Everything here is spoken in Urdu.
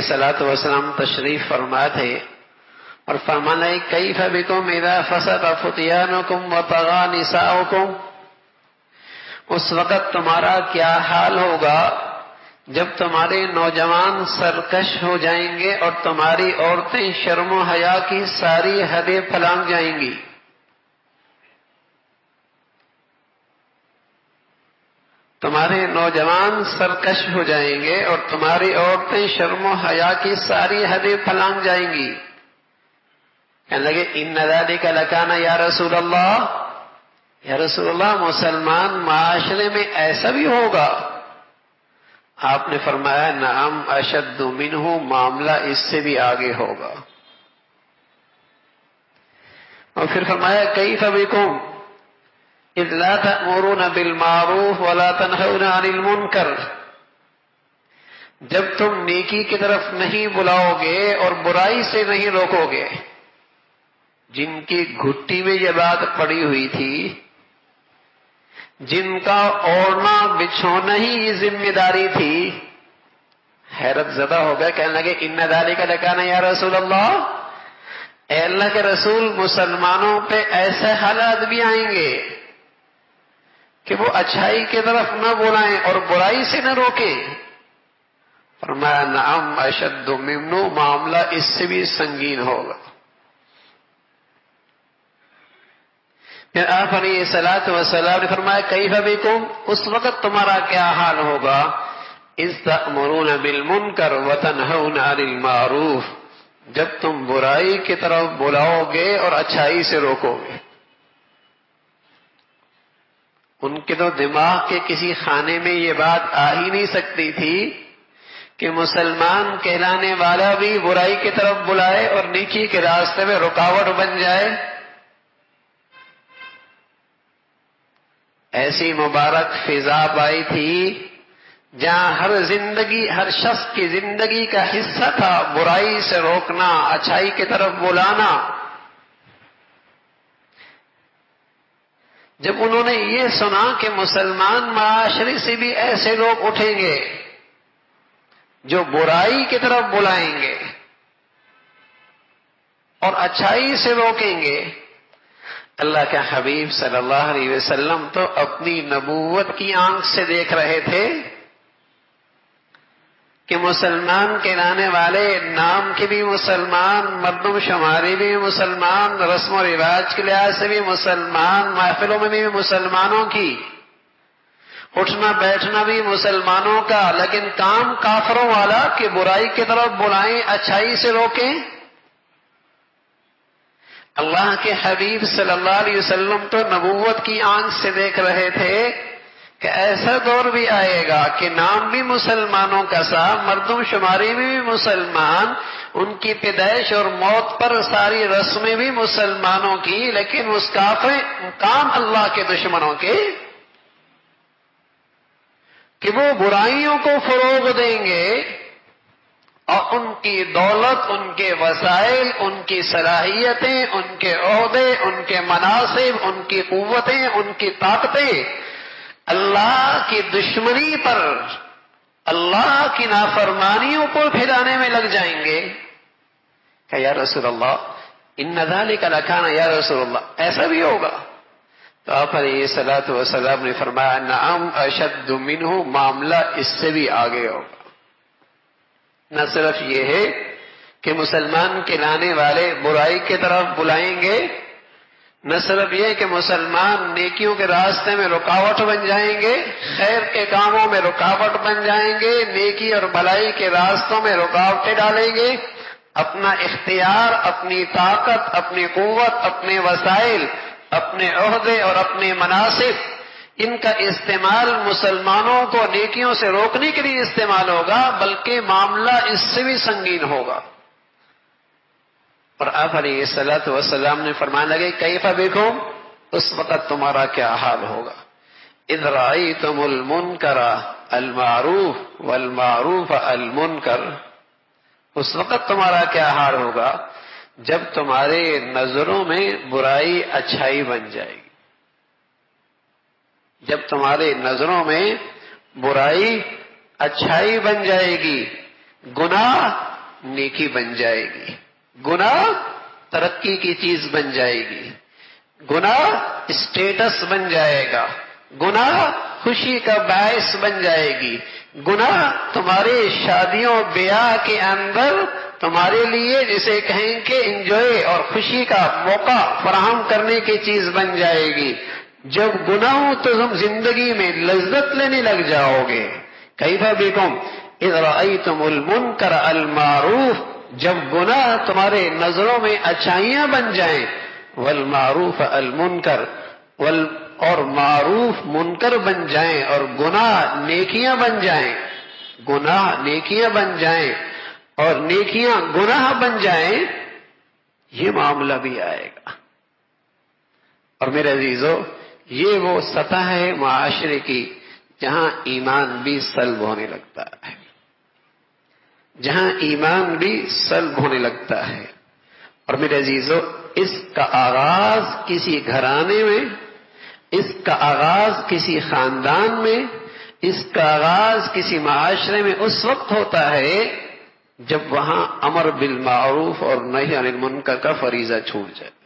الصلوۃ والسلام تشریف فرما تھے اور فرمانا کیف بکم اذا فسق فتیانکم وطغى نساؤکم، اس وقت تمہارا کیا حال ہوگا جب تمہارے نوجوان سرکش ہو جائیں گے اور تمہاری عورتیں شرم و حیا کی ساری حدیں پھلانگ جائیں گی۔ تمہارے نوجوان سرکش ہو جائیں گے اور تمہاری عورتیں شرم و حیا کی ساری حدیں پھلانگ جائیں گی۔ کہنے لگے ان ذالک لکان یا رسول اللہ، یا رسول اللہ مسلمان معاشرے میں ایسا بھی ہوگا؟ آپ نے فرمایا نعم اشد منہ، معاملہ اس سے بھی آگے ہوگا۔ اور پھر فرمایا کیف بکم اذ لا تأمرون بالمعروف ولا تنہون عن المنکر، جب تم نیکی کی طرف نہیں بلاؤ گے اور برائی سے نہیں روکو گے۔ جن کی گھٹی میں یہ بات پڑی ہوئی تھی، جن کا اوڑھنا بچھونا ہی یہ ذمہ داری تھی، حیرت زدہ ہو گئے، کہنے لگے ان ذالک لکان یا رسول اللہ، اے اللہ کے رسول مسلمانوں پہ ایسے حالات بھی آئیں گے کہ وہ اچھائی کی طرف نہ بلائیں اور برائی سے نہ روکیں۔ فرمایا نعم اشد منہ، معاملہ اس سے بھی سنگین ہوگا۔ پھر آپ علیہ الصلوۃ والسلام نے فرمایا کیف بکم، اس وقت تمہارا کیا حال ہوگا اذ تأمرون بالمنکر وتنہون عن المعروف، جب تم برائی کی طرف بلاؤ گے اور اچھائی سے روکو گے۔ ان کے تو دماغ کے کسی خانے میں یہ بات آ ہی نہیں سکتی تھی کہ مسلمان کہلانے والا بھی برائی کی طرف بلائے اور نیکی کے راستے میں رکاوٹ بن جائے۔ ایسی مبارک فضا پائی تھی جہاں ہر شخص کی زندگی کا حصہ تھا برائی سے روکنا، اچھائی کی طرف بلانا۔ جب انہوں نے یہ سنا کہ مسلمان معاشرے سے بھی ایسے لوگ اٹھیں گے جو برائی کی طرف بلائیں گے اور اچھائی سے روکیں گے، اللہ کے حبیب صلی اللہ علیہ وسلم تو اپنی نبوت کی آنکھ سے دیکھ رہے تھے کہ مسلمان کہلانے والے نام کے بھی مسلمان، مردم شماری بھی مسلمان، رسم و رواج کے لحاظ سے بھی مسلمان، محفلوں میں بھی مسلمانوں کی، اٹھنا بیٹھنا بھی مسلمانوں کا، لیکن کام کافروں والا کہ برائی کی طرف بلائیں، اچھائی سے روکیں۔ اللہ کے حبیب صلی اللہ علیہ وسلم تو نبوت کی آنکھ سے دیکھ رہے تھے کہ ایسا دور بھی آئے گا کہ نام بھی مسلمانوں کا سا، مردم شماری میں بھی مسلمان، ان کی پیدائش اور موت پر ساری رسمیں بھی مسلمانوں کی، لیکن اس کام اللہ کے دشمنوں کے کہ وہ برائیوں کو فروغ دیں گے اور ان کی دولت، ان کے وسائل، ان کی صلاحیتیں، ان کے عہدے، ان کے مناصب، ان کی قوتیں، ان کی طاقتیں اللہ کی دشمنی پر، اللہ کی نافرمانیوں کو پھیلانے میں لگ جائیں گے۔ کہ یا رسول اللہ ان ذالک لکان یا رسول اللہ، ایسا بھی ہوگا؟ تو آپ علیہ الصلوۃ والسلام نے فرمایا نعم اشد منہ، معاملہ اس سے بھی آگے ہوگا۔ نہ صرف یہ ہے کہ مسلمان کہلانے والے برائی کی طرف بلائیں گے، نہ صرف یہ کہ مسلمان نیکیوں کے راستے میں رکاوٹ بن جائیں گے، خیر کے کاموں میں رکاوٹ بن جائیں گے، نیکی اور بھلائی کے راستوں میں رکاوٹیں ڈالیں گے، اپنا اختیار، اپنی طاقت، اپنی قوت، اپنے وسائل، اپنے عہدے اور اپنے مناصب، ان کا استعمال مسلمانوں کو نیکیوں سے روکنے کے لیے استعمال ہوگا، بلکہ معاملہ اس سے بھی سنگین ہوگا۔ اور آپ علیہ الصلوۃ والسلام نے فرمانے لگے کیف بکم، اس وقت تمہارا کیا حال ہوگا اذ رأیتم المنکر المعروف والمعروف المنکر، اس وقت تمہارا کیا حال ہوگا جب تمہارے نظروں میں برائی اچھائی بن جائے گی، جب تمہارے نظروں میں برائی اچھائی بن جائے گی، گناہ نیکی بن جائے گی، گناہ ترقی کی چیز بن جائے گی، گناہ اسٹیٹس بن جائے گا، گناہ خوشی کا باعث بن جائے گی، گناہ تمہارے شادیوں بیاہ کے اندر تمہارے لیے جسے کہیں کہ انجوائے اور خوشی کا موقع فراہم کرنے کی چیز بن جائے گی۔ جب گناہ ہو تو تم زندگی میں لذت لینے لگ جاؤ گے۔ کیف بکم اذ رأیتم المنکر المعروف، جب گناہ تمہارے نظروں میں اچھائیاں بن جائیں، والمعروف المنکر، اور معروف منکر بن جائیں اور گناہ نیکیاں بن جائیں، گناہ نیکیاں بن جائیں اور نیکیاں گناہ بن جائیں، یہ معاملہ بھی آئے گا۔ اور میرے عزیزو، یہ وہ سطح ہے معاشرے کی جہاں ایمان بھی سلب ہونے لگتا ہے، جہاں ایمان بھی سلب ہونے لگتا ہے۔ اور میرے عزیزو، اس کا آغاز کسی گھرانے میں، اس کا آغاز کسی خاندان میں، اس کا آغاز کسی معاشرے میں اس وقت ہوتا ہے جب وہاں امر بالمعروف اور نہی عن المنکر کا فریضہ چھوٹ جائے۔